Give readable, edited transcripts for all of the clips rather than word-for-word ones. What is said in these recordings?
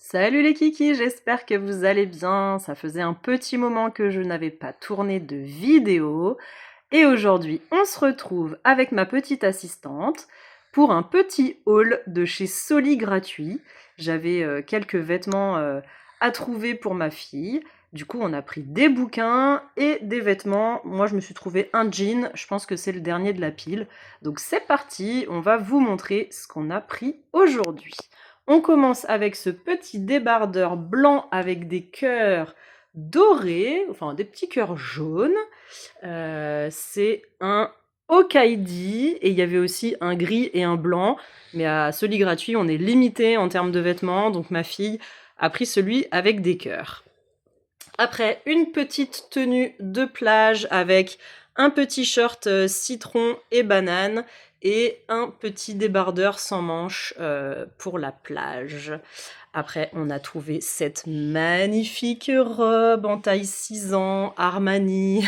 Salut les kikis, j'espère que vous allez bien. Ça faisait un petit moment que je n'avais pas tourné de vidéo. Et aujourd'hui, on se retrouve avec ma petite assistante pour un petit haul de chez Soli gratuit. J'avais quelques vêtements à trouver pour ma fille. Du coup, on a pris des bouquins et des vêtements. Moi, je me suis trouvé un jean. Je pense que c'est le dernier de la pile. Donc c'est parti, on va vous montrer ce qu'on a pris aujourd'hui. On commence avec ce petit débardeur blanc avec des cœurs dorés, enfin des petits cœurs jaunes. C'est un Hokaidi et il y avait aussi un gris et un blanc. Mais à Soli gratuit, on est limité en termes de vêtements, donc ma fille a pris celui avec des cœurs. Après, une petite tenue de plage avec un petit short citron et banane et un petit débardeur sans manches pour la plage. Après, on a trouvé cette magnifique robe en taille 6 ans, Armani.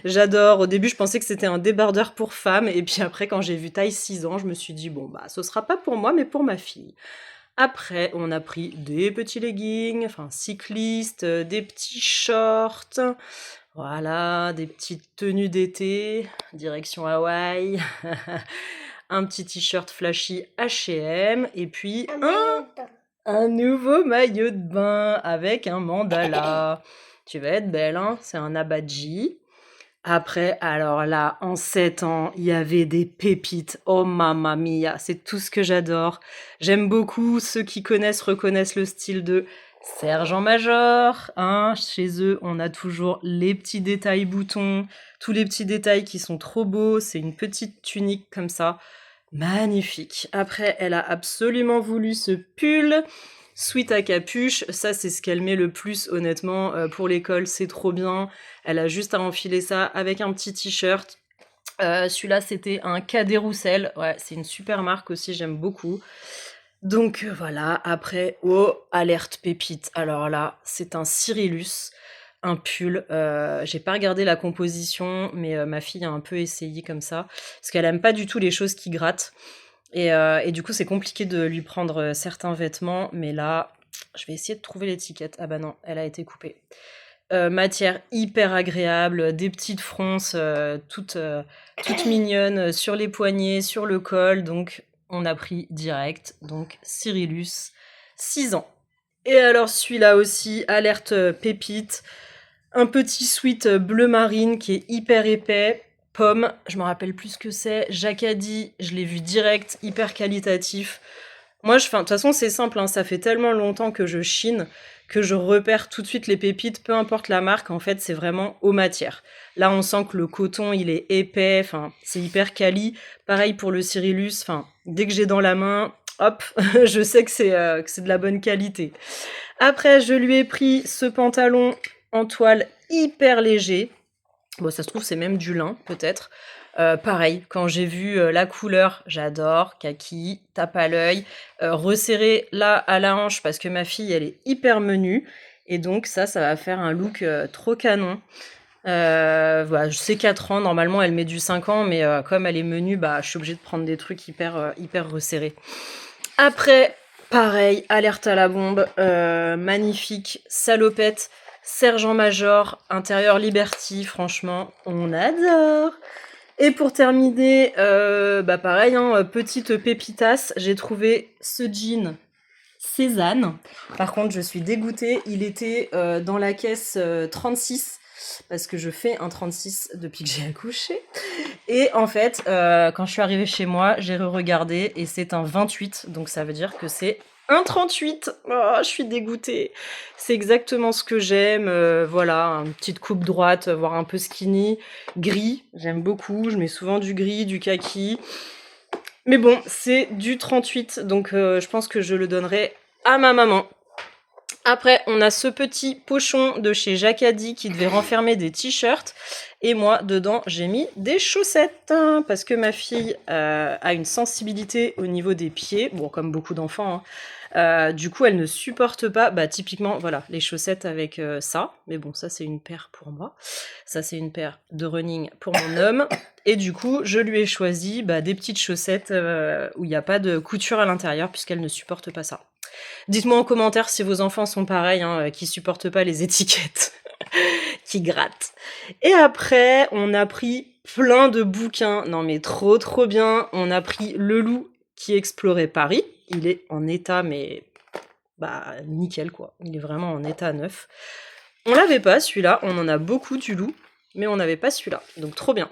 J'adore. Au début, je pensais que c'était un débardeur pour femme. Et puis après, quand j'ai vu taille 6 ans, je me suis dit, bon, bah, ce sera pas pour moi, mais pour ma fille. Après, on a pris des petits leggings, enfin cyclistes, des petits shorts, voilà, des petites tenues d'été, direction Hawaï, un petit t-shirt flashy H&M, et puis un nouveau maillot de bain avec un mandala. Tu vas être belle, hein? C'est un abaji. Après, alors là, en 7 ans, il y avait des pépites. Oh mamma mia, c'est tout ce que j'adore. J'aime beaucoup, ceux qui connaissent reconnaissent le style de sergent-major. Hein. Chez eux, on a toujours les petits détails boutons, tous les petits détails qui sont trop beaux. C'est une petite tunique comme ça. Magnifique. Après, elle a absolument voulu ce pull. Sweat à capuche, ça c'est ce qu'elle met le plus honnêtement pour l'école, c'est trop bien. Elle a juste à enfiler ça avec un petit t-shirt. Celui-là c'était un Cadet Roussel, ouais c'est une super marque aussi, j'aime beaucoup. Donc voilà, après, oh, alerte pépite. Alors là, c'est un Cyrillus, un pull. J'ai pas regardé la composition, mais ma fille a un peu essayé comme ça, parce qu'elle aime pas du tout les choses qui grattent. Et du coup, c'est compliqué de lui prendre certains vêtements, mais là, je vais essayer de trouver l'étiquette. Ah bah non, elle a été coupée. Matière hyper agréable, des petites fronces toutes mignonnes sur les poignets, sur le col, donc on a pris direct, donc Cyrillus, 6 ans. Et alors celui-là aussi, alerte pépite, un petit sweat bleu marine qui est hyper épais, pomme, je me rappelle plus ce que c'est, Jacadi, je l'ai vu direct, hyper qualitatif. Moi, de toute façon, c'est simple, hein, ça fait tellement longtemps que je chine que je repère tout de suite les pépites, peu importe la marque, en fait, c'est vraiment aux matières. Là, on sent que le coton, il est épais, enfin, c'est hyper quali. Pareil pour le Cyrillus, enfin, dès que j'ai dans la main, hop, je sais que c'est de la bonne qualité. Après, je lui ai pris ce pantalon en toile hyper léger. Bon, ça se trouve, c'est même du lin, peut-être. Pareil, quand j'ai vu la couleur, j'adore, kaki, tape à l'œil, resserré là à la hanche parce que ma fille, elle est hyper menue. Et donc ça va faire un look trop canon. Voilà, je sais 4 ans, normalement elle met du 5 ans, mais comme elle est menue, bah, je suis obligée de prendre des trucs hyper resserrés. Après, pareil, alerte à la bombe, magnifique, salopette, sergent-major, intérieur Liberty, franchement, on adore. Et pour terminer, bah pareil, hein, petite pépitasse, j'ai trouvé ce jean Cézanne. Par contre, je suis dégoûtée, il était dans la caisse 36, parce que je fais un 36 depuis que j'ai accouché. Et en fait, quand je suis arrivée chez moi, j'ai re-regardé et c'est un 28, donc ça veut dire que c'est un 38. Oh, je suis dégoûtée. C'est exactement ce que j'aime. Voilà, une petite coupe droite, voire un peu skinny. Gris, j'aime beaucoup. Je mets souvent du gris, du kaki. Mais bon, c'est du 38, donc je pense que je le donnerai à ma maman. Après, on a ce petit pochon de chez Jacadi qui devait renfermer des t-shirts. Et moi, dedans, j'ai mis des chaussettes. Hein, parce que ma fille a une sensibilité au niveau des pieds. Bon, comme beaucoup d'enfants. Hein. Du coup, elle ne supporte pas, bah, typiquement, voilà, les chaussettes avec ça. Mais bon, ça, c'est une paire pour moi. Ça, c'est une paire de running pour mon homme. Et du coup, je lui ai choisi bah, des petites chaussettes où il n'y a pas de couture à l'intérieur puisqu'elle ne supporte pas ça. Dites-moi en commentaire si vos enfants sont pareils, hein, qui supportent pas les étiquettes, qui grattent. Et après, on a pris plein de bouquins. Non mais trop trop bien. On a pris Le Loup qui explorait Paris. Il est en état, mais bah nickel quoi. Il est vraiment en état neuf. On l'avait pas celui-là. On en a beaucoup du Loup, mais on n'avait pas celui-là. Donc trop bien.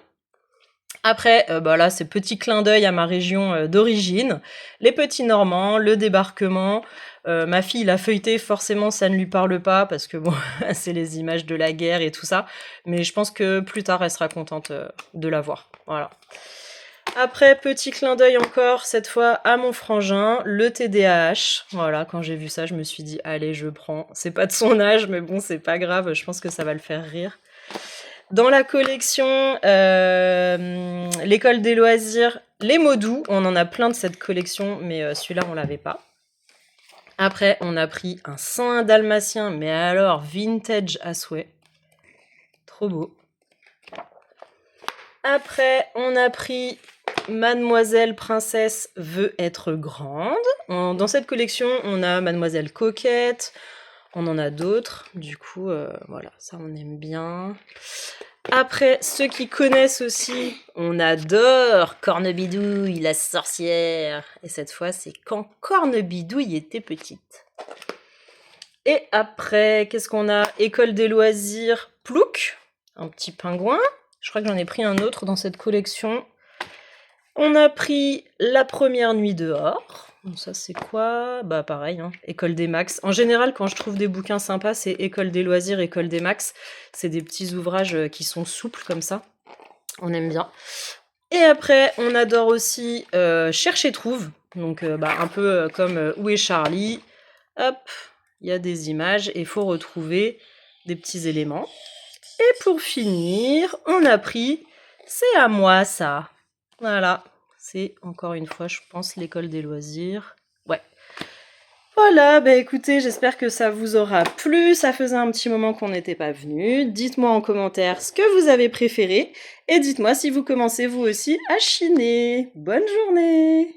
Après, bah là, c'est petit clin d'œil à ma région d'origine. Les Petits Normands, le débarquement. Ma fille l'a feuilleté, forcément, ça ne lui parle pas parce que bon, c'est les images de la guerre et tout ça. Mais je pense que plus tard, elle sera contente de la voir. Voilà. Après, petit clin d'œil encore, cette fois à mon frangin, le TDAH. Voilà, quand j'ai vu ça, je me suis dit, allez, je prends. C'est pas de son âge, mais bon, c'est pas grave, je pense que ça va le faire rire. Dans la collection, l'école des loisirs, les mots doux, on en a plein de cette collection, mais celui-là, on l'avait pas. Après, on a pris un 101 dalmatien, mais alors vintage à souhait. Trop beau. Après, on a pris Mademoiselle Princesse veut être grande. Dans cette collection, on a Mademoiselle Coquette, on en a d'autres. Du coup, voilà, ça on aime bien. Après, ceux qui connaissent aussi, on adore Cornebidouille, la sorcière. Et cette fois, c'est quand Cornebidouille était petite. Et après, qu'est-ce qu'on a? École des loisirs, Plouc, un petit pingouin. Je crois que j'en ai pris un autre dans cette collection. On a pris La première nuit dehors. Donc ça, c'est quoi? Bah pareil, hein, École des Max. En général, quand je trouve des bouquins sympas, c'est École des loisirs, École des Max. C'est des petits ouvrages qui sont souples comme ça. On aime bien. Et après, on adore aussi Cherche et trouve. Donc un peu comme Où est Charlie? Hop, il y a des images et il faut retrouver des petits éléments. Et pour finir, on a pris C'est à moi ça. Voilà, c'est encore une fois, je pense, l'école des loisirs. Ouais. Voilà, bah écoutez, j'espère que ça vous aura plu. Ça faisait un petit moment qu'on n'était pas venu. Dites-moi en commentaire ce que vous avez préféré. Et dites-moi si vous commencez vous aussi à chiner. Bonne journée!